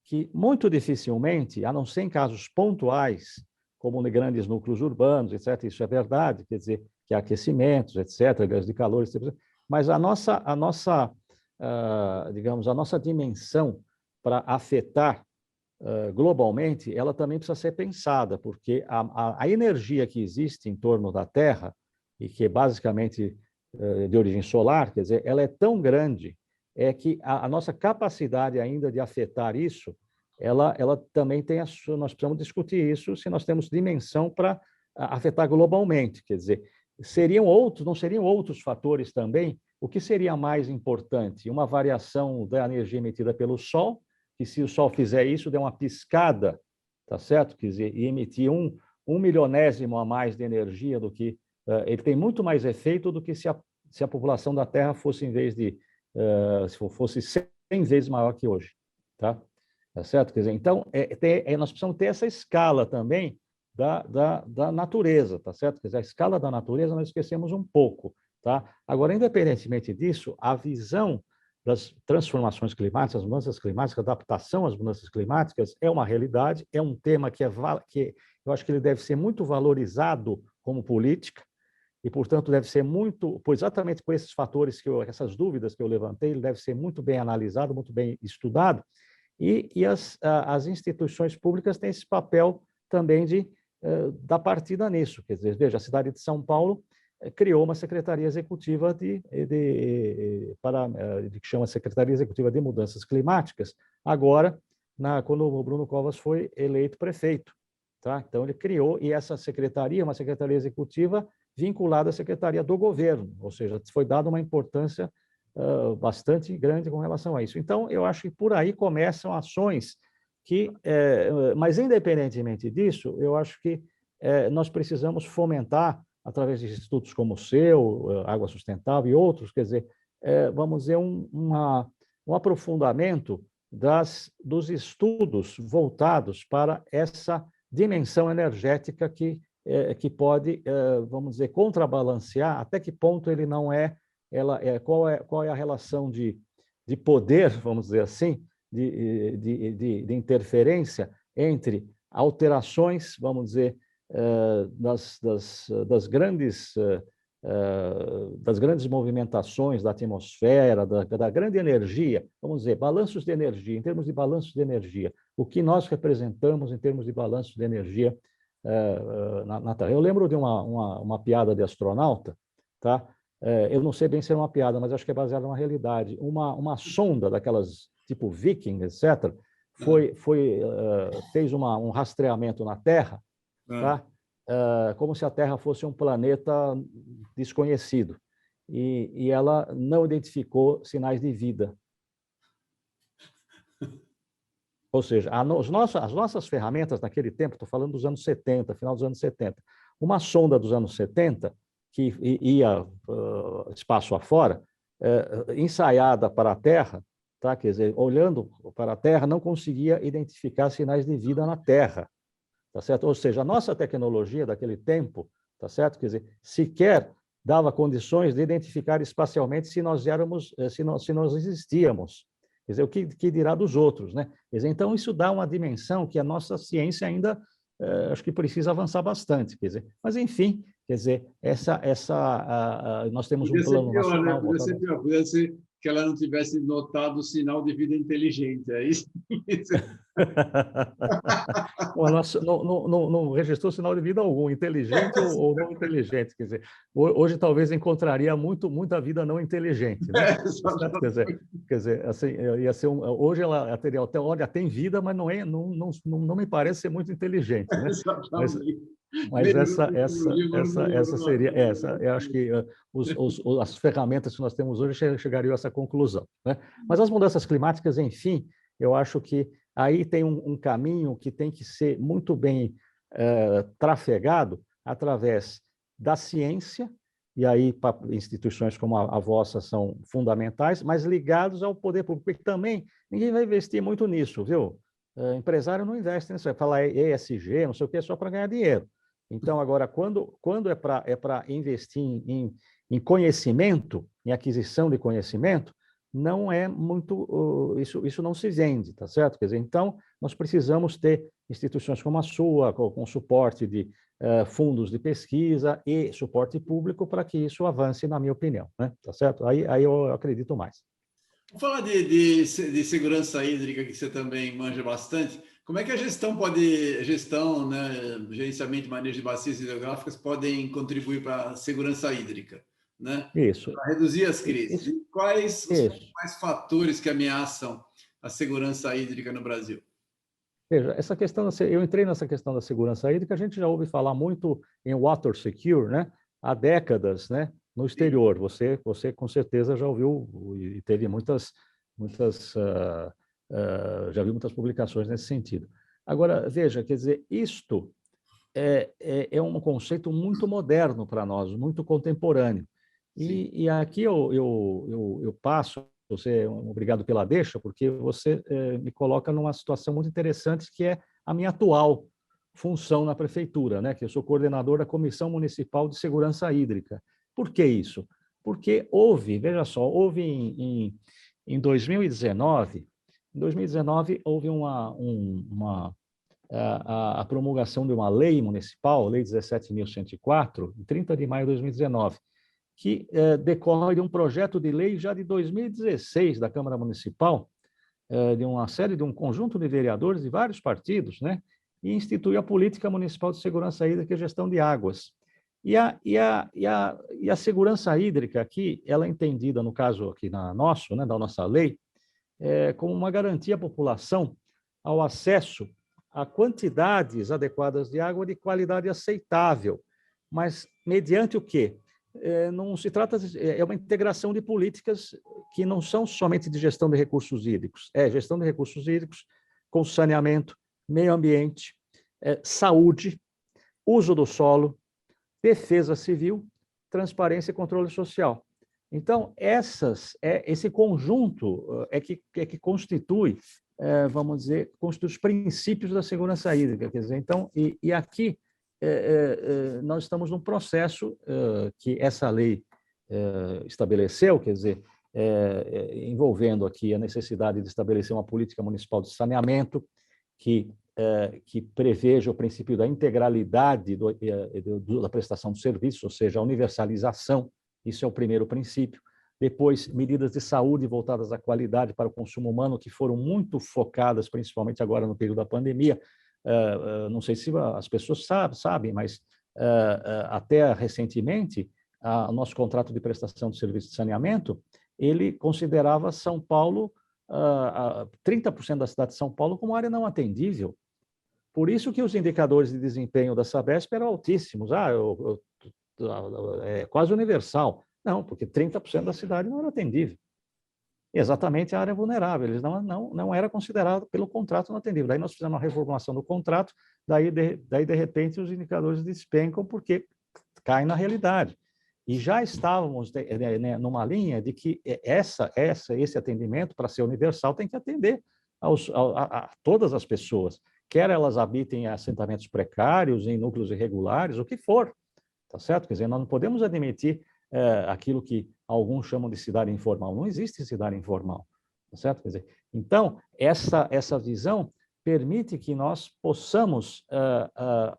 que muito dificilmente, a não ser em casos pontuais, como em grandes núcleos urbanos, etc., isso é verdade, quer dizer, que há aquecimentos, etc., ganhos de calor, etc., mas digamos, a nossa dimensão para afetar globalmente, ela também precisa ser pensada, porque a energia que existe em torno da Terra, e que é basicamente de origem solar, quer dizer, ela é tão grande que a nossa capacidade ainda de afetar isso, ela também tem nós precisamos discutir isso se nós temos dimensão para afetar globalmente, quer dizer, não seriam outros fatores também? O que seria mais importante? Uma variação da energia emitida pelo Sol, que se o Sol fizer isso, der uma piscada, tá certo? Quer dizer, e emitir um milionésimo a mais de energia do que... ele tem muito mais efeito do que se a população da Terra fosse, em vez de... se fosse 100 vezes maior que hoje, tá? Tá certo? Quer dizer, então, nós precisamos ter essa escala também da natureza, tá certo? Quer dizer, a escala da natureza nós esquecemos um pouco, tá? Agora, independentemente disso, a visão das transformações climáticas, as mudanças climáticas, a adaptação às mudanças climáticas é uma realidade, é um tema que eu acho que ele deve ser muito valorizado como política e, portanto, deve ser exatamente por esses fatores, essas dúvidas que eu levantei, ele deve ser muito bem analisado, muito bem estudado, e as instituições públicas têm esse papel também de dar partida nisso. Quer dizer, veja, a cidade de São Paulo criou uma secretaria executiva que chama Secretaria Executiva de Mudanças Climáticas, agora, quando o Bruno Covas foi eleito prefeito. Tá? Então, ele criou, e essa secretaria, uma secretaria executiva vinculada à secretaria do governo, ou seja, foi dada uma importância bastante grande com relação a isso. Então, eu acho que por aí começam ações mas, independentemente disso, eu acho que nós precisamos fomentar, através de institutos como o seu, Água Sustentável e outros, quer dizer, vamos dizer, um aprofundamento dos estudos voltados para essa dimensão energética que pode, vamos dizer, contrabalancear até que ponto ele não qual é a relação de poder, vamos dizer assim, de interferência entre alterações, vamos dizer, das grandes movimentações da atmosfera, da grande energia, vamos dizer, balanços de energia, em termos de balanços de energia, o que nós representamos em termos de balanços de energia na Terra. Eu lembro de uma piada de astronauta, tá? Eu não sei bem se é uma piada, mas acho que é baseada numa realidade. Uma sonda daquelas tipo Viking, etc., fez um rastreamento na Terra, tá? Como se a Terra fosse um planeta desconhecido. E ela não identificou sinais de vida. Ou seja, as nossas ferramentas naquele tempo, estou falando dos anos 70, final dos anos 70, uma sonda dos anos 70, que ia espaço afora, ensaiada para a Terra, tá? Quer dizer, olhando para a Terra, não conseguia identificar sinais de vida na Terra. Tá certo? Ou seja, a nossa tecnologia daquele tempo, tá certo? Quer dizer, sequer dava condições de identificar espacialmente se nós existíamos. Quer dizer, o que dirá dos outros, né? Quer dizer, então, isso dá uma dimensão que a nossa ciência ainda, acho que precisa avançar bastante. Quer dizer, mas, enfim, quer dizer, nós temos um plano nacional. Podia ser pior, podia ser que ela não tivesse notado o sinal de vida inteligente, é isso? Não registrou sinal de vida algum, inteligente ou não inteligente. Quer dizer, hoje talvez encontraria muita vida não inteligente, né? Quer dizer, assim, ia ser hoje ela teria até, olha, tem vida, mas não me parece ser muito inteligente, né? Mas essa seria eu acho que as ferramentas que nós temos hoje chegariam a essa conclusão, né? Mas as mudanças climáticas, enfim, eu acho que aí tem um caminho que tem que ser muito bem trafegado através da ciência, e aí instituições como a vossa são fundamentais, mas ligados ao poder público, porque também ninguém vai investir muito nisso, viu? Empresário não investe nisso, vai falar ESG, não sei o que, é só para ganhar dinheiro. Então, agora, quando é para investir em conhecimento, em aquisição de conhecimento, não é muito, isso não se vende, tá certo? Quer dizer, então, nós precisamos ter instituições como a sua, com suporte de fundos de pesquisa e suporte público para que isso avance, na minha opinião, né? Tá certo? Aí eu acredito mais. Vamos falar de segurança hídrica, que você também manja bastante. Como é que a gestão, né, gerenciamento e manejo de bacias hidrográficas podem contribuir para a segurança hídrica, né? Isso. Para reduzir as crises. E quais os principais fatores que ameaçam a segurança hídrica no Brasil? Veja, essa questão, eu entrei nessa questão da segurança hídrica, a gente já ouve falar muito em water secure, né? Há décadas, né? No exterior. Você com certeza já ouviu e teve já viu muitas publicações nesse sentido. Agora, veja, quer dizer, isto é um conceito muito moderno para nós, muito contemporâneo. E aqui eu passo, você, obrigado pela deixa, porque você me coloca numa situação muito interessante, que é a minha atual função na prefeitura, né? Que eu sou coordenador da Comissão Municipal de Segurança Hídrica. Por que isso? Porque veja só, houve em 2019, houve a promulgação de uma lei municipal, Lei 17.104, em 30 de maio de 2019, que decorre de um projeto de lei já de 2016 da Câmara Municipal, de um conjunto de vereadores de vários partidos, né? E instituiu a Política Municipal de Segurança Hídrica e Gestão de Águas. E a segurança hídrica aqui, ela é entendida, no caso aqui da nossa lei, como uma garantia à população ao acesso a quantidades adequadas de água de qualidade aceitável, mas mediante o quê? Não se trata, é uma integração de políticas que não são somente de gestão de recursos hídricos, gestão de recursos hídricos com saneamento, meio ambiente, saúde, uso do solo, defesa civil, transparência e controle social. Então, esse conjunto é que constitui, vamos dizer, constitui os princípios da segurança hídrica. Quer dizer, então, e aqui nós estamos num processo que essa lei estabeleceu, quer dizer, envolvendo aqui a necessidade de estabelecer uma política municipal de saneamento que preveja o princípio da integralidade da prestação de serviços, ou seja, a universalização. Isso é o primeiro princípio. Depois, medidas de saúde voltadas à qualidade para o consumo humano, que foram muito focadas, principalmente agora no período da pandemia. Não sei se as pessoas sabem, mas até recentemente, o nosso contrato de prestação de serviço de saneamento, ele considerava São Paulo, 30% da cidade de São Paulo, como área não atendível. Por isso que os indicadores de desempenho da Sabesp eram altíssimos. É quase universal. Não, porque 30% da cidade não era atendível. Exatamente a área vulnerável. Eles não era considerado pelo contrato não atendível. Daí nós fizemos uma reformulação do contrato, daí de repente os indicadores despencam porque caem na realidade. E já estávamos numa linha de que esse atendimento, para ser universal, tem que atender a todas as pessoas, quer elas habitem em assentamentos precários, em núcleos irregulares, o que for. Tá certo? Quer dizer, nós não podemos admitir aquilo que alguns chamam de cidade informal. Não existe cidade informal. Tá certo? Quer dizer, então, essa visão permite que nós possamos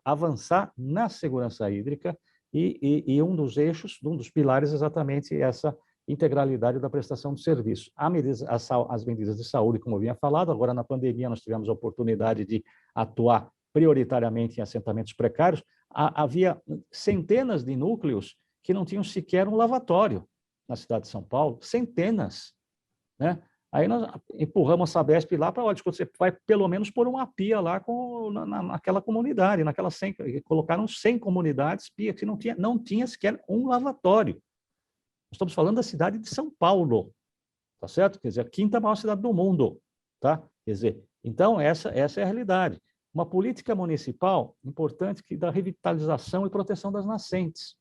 avançar na segurança hídrica e um dos eixos, um dos pilares, exatamente essa integralidade da prestação de serviço. As medidas de saúde, como eu vinha falado, agora na pandemia nós tivemos a oportunidade de atuar prioritariamente em assentamentos precários. Havia centenas de núcleos que não tinham sequer um lavatório na cidade de São Paulo, centenas, né? Aí nós empurramos a Sabesp lá para, olha, você vai pelo menos pôr uma pia lá naquela comunidade, colocaram 100 comunidades, pia que não tinha sequer um lavatório. Nós estamos falando da cidade de São Paulo, tá certo? Quer dizer, a quinta maior cidade do mundo, tá? Quer dizer, então essa é a realidade. Uma política municipal importante que dá revitalização e proteção das nascentes.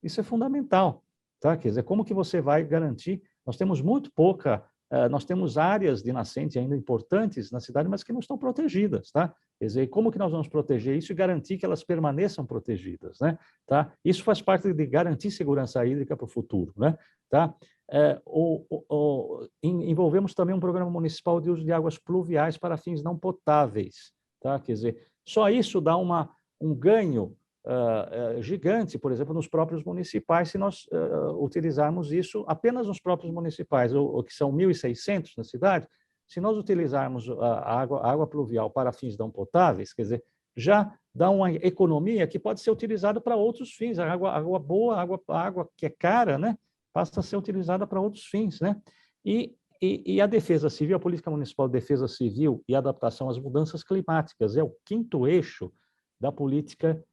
Isso é fundamental, tá? Quer dizer, como que você vai garantir? Nós temos muito pouca, nós temos áreas de nascente ainda importantes na cidade, mas que não estão protegidas, tá? Quer dizer, como que nós vamos proteger isso e garantir que elas permaneçam protegidas, né? Tá? Isso faz parte de garantir segurança hídrica para o futuro, né? Tá? Envolvemos também um programa municipal de uso de águas pluviais para fins não potáveis, tá? Quer dizer, só isso dá um ganho gigante, por exemplo, nos próprios municipais, se nós utilizarmos isso apenas nos próprios municipais, o que são 1.600 na cidade. Se nós utilizarmos a água pluvial para fins não potáveis, quer dizer, já dá uma economia que pode ser utilizada para outros fins. A água boa, a água que é cara, né, passa a ser utilizada para outros fins, né? E a defesa civil, a política municipal de defesa civil e adaptação às mudanças climáticas é o quinto eixo da política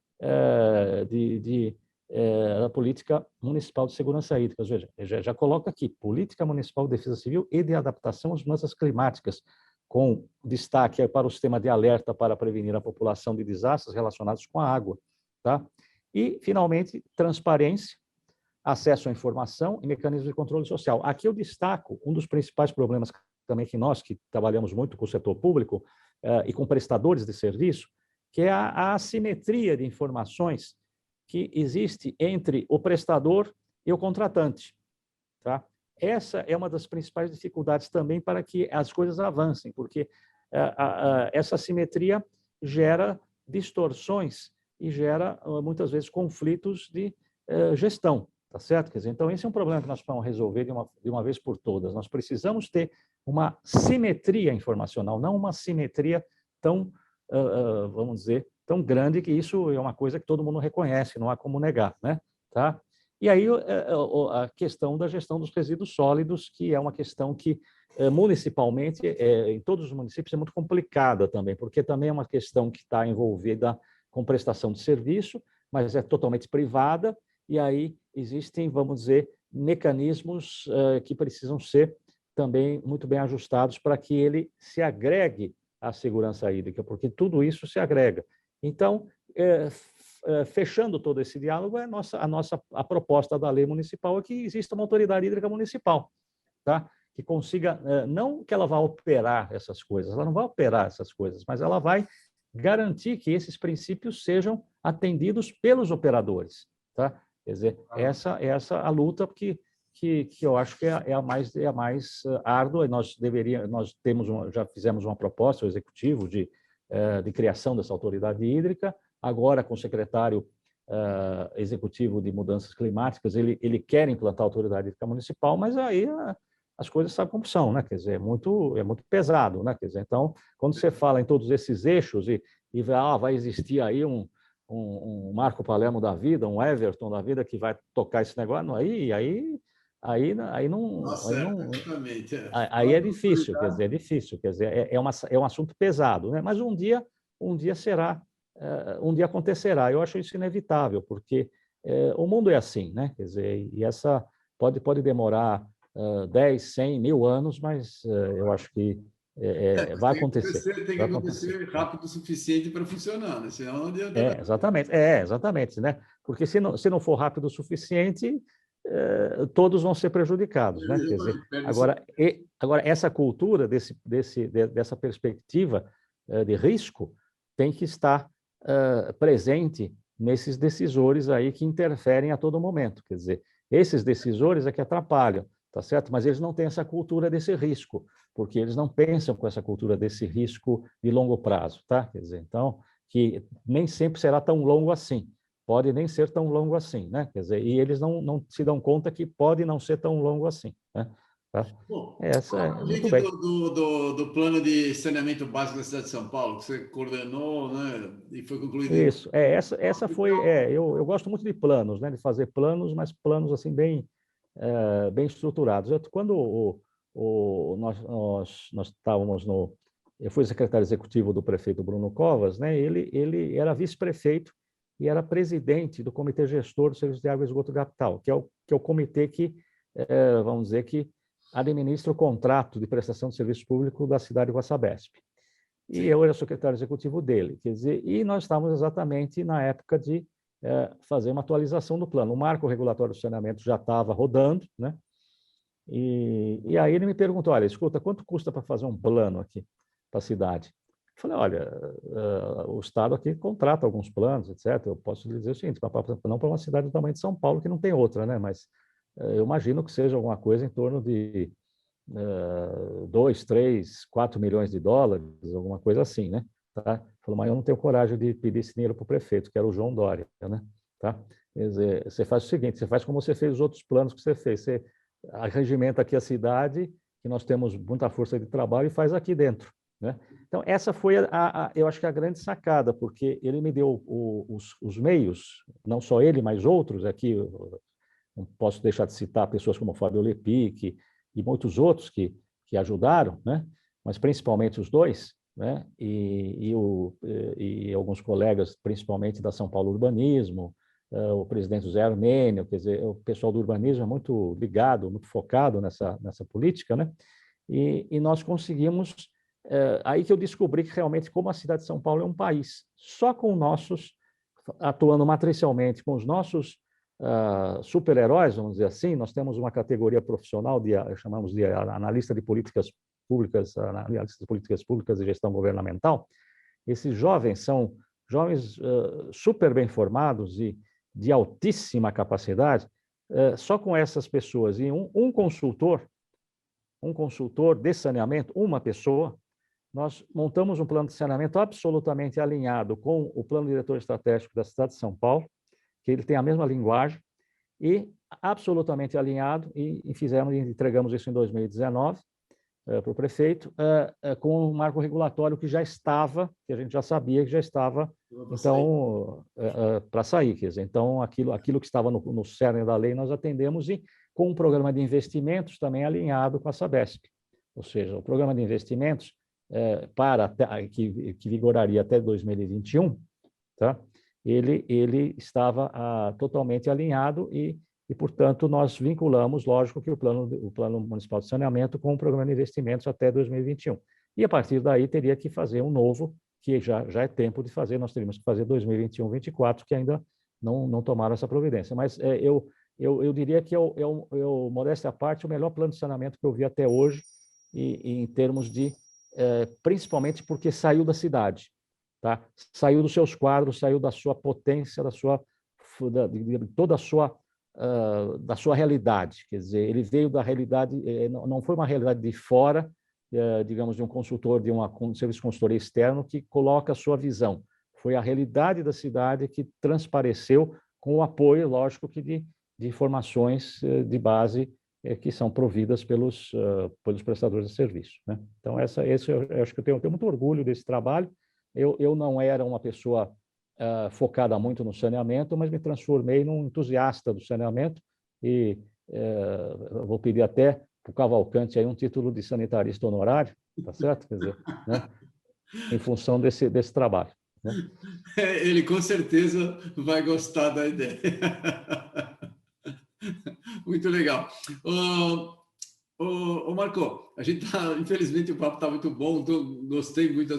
da política municipal de segurança hídrica. Veja, já coloca aqui, política municipal de defesa civil e de adaptação às mudanças climáticas, com destaque para o sistema de alerta para prevenir a população de desastres relacionados com a água. Tá? E, finalmente, transparência, acesso à informação e mecanismos de controle social. Aqui eu destaco um dos principais problemas também que nós, que trabalhamos muito com o setor público e com prestadores de serviço, que é a assimetria de informações que existe entre o prestador e o contratante. Tá? Essa é uma das principais dificuldades também para que as coisas avancem, porque essa assimetria gera distorções e gera, muitas vezes, conflitos de gestão. Tá certo? Quer dizer, então, esse é um problema que nós vamos resolver de uma vez por todas. Nós precisamos ter uma simetria informacional, não uma simetria tão vamos dizer, tão grande que isso é uma coisa que todo mundo reconhece, não há como negar, né? Tá? E aí a questão da gestão dos resíduos sólidos, que é uma questão que municipalmente, em todos os municípios, é muito complicada também, porque também é uma questão que está envolvida com prestação de serviço, mas é totalmente privada, e aí existem, vamos dizer, mecanismos que precisam ser também muito bem ajustados para que ele se agregue à segurança hídrica, porque tudo isso se agrega. Então, fechando todo esse diálogo, a proposta da lei municipal é que exista uma autoridade hídrica municipal, tá? Que consiga, não que ela vá operar essas coisas, ela não vai operar essas coisas, mas ela vai garantir que esses princípios sejam atendidos pelos operadores, tá? Quer dizer, essa a luta que eu acho que é a mais árdua. Nós já fizemos uma proposta ao executivo de criação dessa autoridade hídrica. Agora, com o secretário executivo de mudanças climáticas, ele quer implantar a autoridade hídrica municipal, mas aí as coisas sabem como são, né? Quer dizer, é muito pesado, né? Quer dizer, então, quando você fala em todos esses eixos e vai existir aí um Marco Palermo da vida, um Everton da vida que vai tocar esse negócio, aí não. Nossa, exatamente. Aí é difícil, quer dizer, é difícil, quer dizer, é um assunto pesado, né? Mas um dia será, um dia acontecerá. Eu acho isso inevitável, porque o mundo é assim, né? Quer dizer, e essa pode demorar 10, 100, 1000 anos, mas eu acho que vai acontecer. Tem que acontecer rápido o suficiente para funcionar, né? Senão não adianta. Exatamente, né? Porque se não for rápido o suficiente, todos vão ser prejudicados, né? Quer dizer, agora essa cultura dessa perspectiva de risco tem que estar presente nesses decisores aí que interferem a todo momento. Quer dizer, esses decisores é que atrapalham, tá certo? Mas eles não têm essa cultura desse risco, porque eles não pensam com essa cultura desse risco de longo prazo, tá? Quer dizer, então, que nem sempre será tão longo assim. Pode nem ser tão longo assim, né? Quer dizer, e eles não se dão conta que pode não ser tão longo assim, né? Tá? Bom, Muito bem. do plano de saneamento básico da cidade de São Paulo, que você coordenou, né? E foi concluído. Isso, essa foi. Eu gosto muito de planos, né? De fazer planos, mas planos assim bem estruturados. Quando nós estávamos eu fui secretário executivo do prefeito Bruno Covas, né? Ele era vice-prefeito e era presidente do Comitê Gestor do Serviço de Água e Esgoto da Capital, que é o comitê que, vamos dizer, que administra o contrato de prestação de serviço público da cidade com a Sabesp. E eu era secretário executivo dele, quer dizer, e nós estávamos exatamente na época de fazer uma atualização do plano. O marco regulatório do saneamento já estava rodando, né? E aí ele me perguntou, olha, escuta, quanto custa para fazer um plano aqui para a cidade? Eu falei, olha, o Estado aqui contrata alguns planos, etc. Eu posso lhe dizer o seguinte, não para uma cidade do tamanho de São Paulo, que não tem outra, né? Mas eu imagino que seja alguma coisa em torno de 2, 3, 4 milhões de dólares, alguma coisa assim, né? Tá? Falou, mas eu não tenho coragem de pedir esse dinheiro para o prefeito, que era o João Dória, né? Tá? Quer dizer, você faz o seguinte, você faz como você fez os outros planos que você fez, você arregimenta aqui a cidade, que nós temos muita força de trabalho, e faz aqui dentro, né? Então, essa foi, eu acho que a grande sacada, porque ele me deu os meios, não só ele, mas outros, aqui, não posso deixar de citar pessoas como Fábio Lepic e muitos outros que ajudaram, né? Mas principalmente os dois, né? E alguns colegas, principalmente da São Paulo Urbanismo, o presidente José Armênio, quer dizer, o pessoal do urbanismo é muito ligado, muito focado nessa política, né? E nós conseguimos, aí que eu descobri que realmente como a cidade de São Paulo é um país, só com nossos, atuando matricialmente, com os nossos super-heróis, vamos dizer assim, nós temos uma categoria profissional, chamamos de analista de políticas públicas e gestão governamental. Esses jovens são jovens super bem formados e de altíssima capacidade. Só com essas pessoas e um consultor de saneamento, uma pessoa, nós montamos um plano de saneamento absolutamente alinhado com o plano diretor estratégico da cidade de São Paulo, que ele tem a mesma linguagem, e absolutamente alinhado, e entregamos isso em 2019 para o prefeito, com um marco regulatório que a gente já sabia que já estava, então, para sair. Quer dizer, então, aquilo que estava no cerne da lei, nós atendemos, e com um programa de investimentos também alinhado com a Sabesp. Ou seja, o programa de investimentos, que vigoraria até 2021, tá? Ele estava totalmente alinhado e, portanto, nós vinculamos, lógico, que o plano municipal de saneamento com o programa de investimentos até 2021. E, a partir daí, teria que fazer um novo, que já é tempo de fazer, nós teríamos que fazer 2021, 2024, que ainda não tomaram essa providência. Mas eu diria que modéstia à parte, o melhor plano de saneamento que eu vi até hoje, e em termos de, principalmente porque saiu da cidade, tá? Saiu dos seus quadros, saiu da sua potência, de toda a sua, da sua realidade. Quer dizer, ele veio da realidade, não foi uma realidade de fora, digamos, de um consultor, de um serviço de consultoria externo que coloca a sua visão. Foi a realidade da cidade que transpareceu com o apoio, lógico, que de informações de base que são providas pelos prestadores de serviço, né? Então, eu acho que eu tenho muito orgulho desse trabalho. Eu não era uma pessoa focada muito no saneamento, mas me transformei num entusiasta do saneamento e vou pedir até para o Cavalcante aí um título de sanitarista honorário, tá certo? Quer dizer, né? Em função desse trabalho, né? Ele com certeza vai gostar da ideia. Muito legal. Marco, a gente infelizmente o papo está muito bom, gostei muito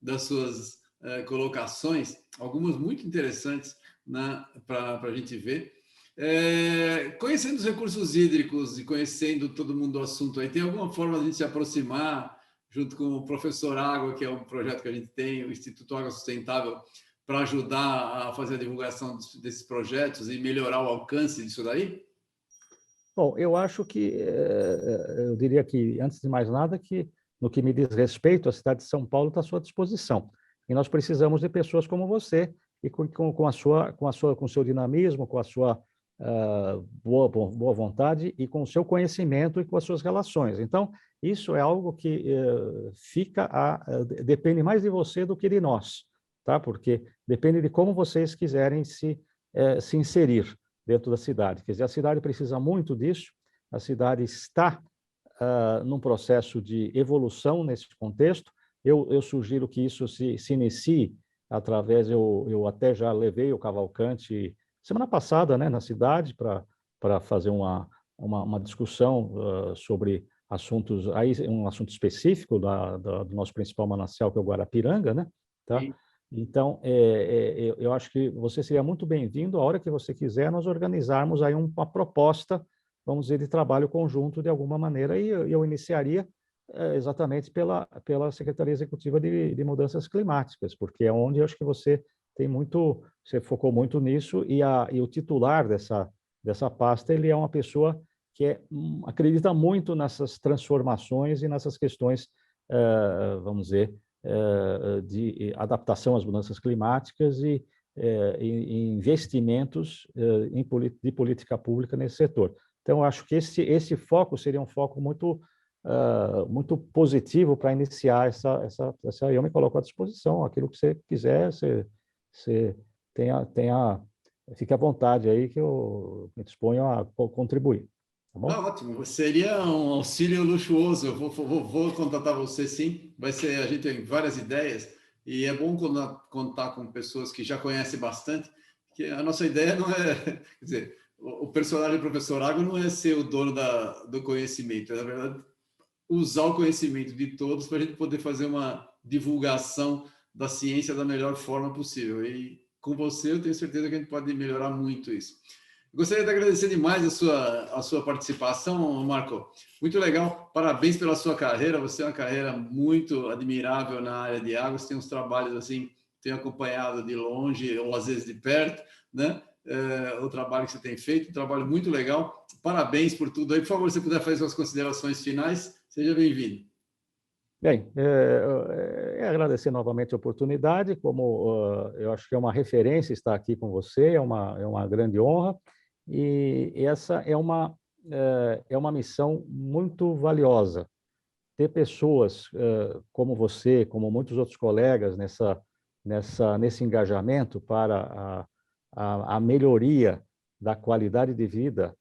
das suas colocações, algumas muito interessantes, né, para a gente ver. Conhecendo os recursos hídricos e conhecendo todo mundo do assunto aí, tem alguma forma de a gente se aproximar junto com o Professor Água, que é um projeto que a gente tem, o Instituto Água Sustentável, para ajudar a fazer a divulgação desses projetos e melhorar o alcance disso daí? Bom, eu acho que, eu diria que, antes de mais nada, que no que me diz respeito, a cidade de São Paulo está à sua disposição. E nós precisamos de pessoas como você, e com o seu dinamismo, com a sua boa vontade e com o seu conhecimento e com as suas relações. Então, isso é algo que depende mais de você do que de nós, tá? Porque depende de como vocês quiserem se inserir dentro da cidade. Quer dizer, a cidade precisa muito disso, a cidade está num processo de evolução nesse contexto. Eu sugiro que isso se inicie através, eu até já levei o Cavalcante semana passada, né, na cidade para fazer uma discussão sobre assuntos, aí um assunto específico do nosso principal manancial, que é o Guarapiranga, né? Tá? Então, eu acho que você seria muito bem-vindo, a hora que você quiser, nós organizarmos aí uma proposta, vamos dizer, de trabalho conjunto de alguma maneira, e eu iniciaria exatamente pela Secretaria Executiva de Mudanças Climáticas, porque é onde eu acho que você focou muito nisso, e o titular dessa pasta, ele é uma pessoa que acredita muito nessas transformações e nessas questões, vamos dizer, de adaptação às mudanças climáticas e investimentos de política pública nesse setor. Então, acho que esse foco seria um foco muito positivo para iniciar eu me coloco à disposição, aquilo que você quiser, você fique à vontade aí, que eu me disponho a contribuir. Tá bom? Ótimo, seria um auxílio luxuoso. Eu vou contatar você, sim. A gente tem várias ideias e é bom contar com pessoas que já conhecem bastante, que a nossa ideia não é, quer dizer, o personagem Professor Água não é ser o dono do conhecimento, é, na verdade, usar o conhecimento de todos para a gente poder fazer uma divulgação da ciência da melhor forma possível. E com você, eu tenho certeza que a gente pode melhorar muito isso. Gostaria de agradecer demais a sua participação, Marco. Muito legal. Parabéns pela sua carreira. Você é uma carreira muito admirável na área de água. Você tem uns trabalhos assim, tenho acompanhado de longe ou às vezes de perto, né? O trabalho que você tem feito, um trabalho muito legal. Parabéns por tudo aí. Por favor, se puder fazer suas considerações finais, seja bem-vindo. Bem, agradecer novamente a oportunidade, como eu acho que é uma referência estar aqui com você, é uma grande honra, e essa é uma missão muito valiosa. Ter pessoas como você, como muitos outros colegas nesse engajamento para a melhoria da qualidade de vida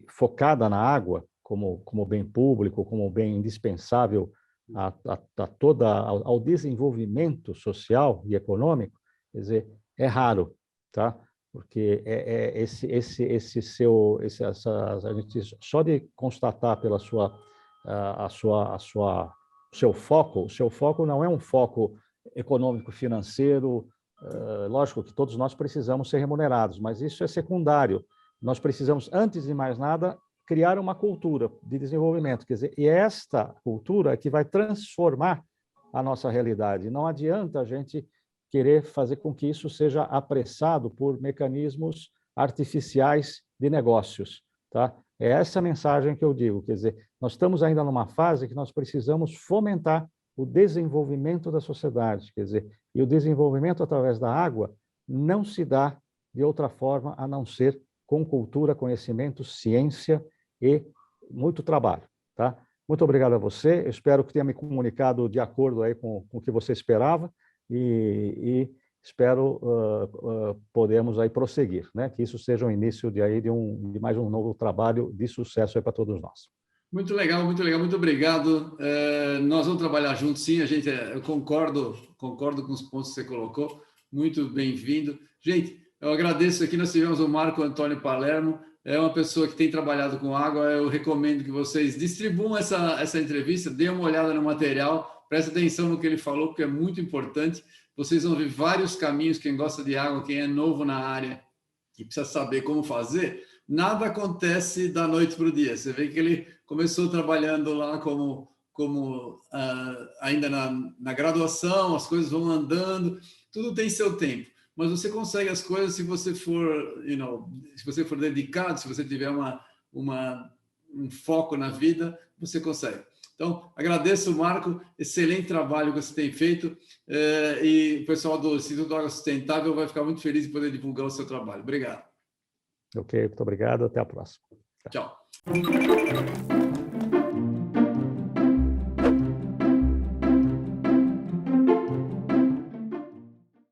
focada na água, como bem público, como bem indispensável ao desenvolvimento social e econômico, quer dizer, é raro, tá? Porque a gente, só de constatar pela a sua seu foco não é um foco econômico-financeiro. Lógico que todos nós precisamos ser remunerados, mas isso é secundário. Nós precisamos, antes de mais nada, criar uma cultura de desenvolvimento. Quer dizer, e esta cultura é que vai transformar a nossa realidade. Não adianta a gente querer fazer com que isso seja apressado por mecanismos artificiais de negócios, tá? É essa a mensagem que eu digo. Quer dizer, nós estamos ainda numa fase que nós precisamos fomentar o desenvolvimento da sociedade. Quer dizer, e o desenvolvimento através da água não se dá de outra forma a não ser com cultura, conhecimento, ciência e muito trabalho, tá? Muito obrigado a você. Eu espero que tenha me comunicado de acordo aí com o que você esperava e espero podemos aí prosseguir, né? Que isso seja o início de mais um novo trabalho de sucesso aí para todos nós. Muito legal, muito obrigado. Nós vamos trabalhar juntos, sim. Eu concordo com os pontos que você colocou. Muito bem-vindo. Gente, eu agradeço aqui. Nós tivemos o Marco Antônio Palermo, é uma pessoa que tem trabalhado com água. Eu recomendo que vocês distribuam essa entrevista, dêem uma olhada no material, prestem atenção no que ele falou, porque é muito importante. Vocês vão ver vários caminhos. Quem gosta de água, quem é novo na área e precisa saber como fazer, nada acontece da noite para o dia. Você vê que ele começou trabalhando lá ainda na graduação, as coisas vão andando, tudo tem seu tempo. Mas você consegue as coisas se você for, se você for dedicado, se você tiver um foco na vida, você consegue. Então, agradeço, Marco, excelente trabalho que você tem feito, e o pessoal do Instituto Água Sustentável vai ficar muito feliz de poder divulgar o seu trabalho. Obrigado. Ok, muito obrigado. Até a próxima. Tchau.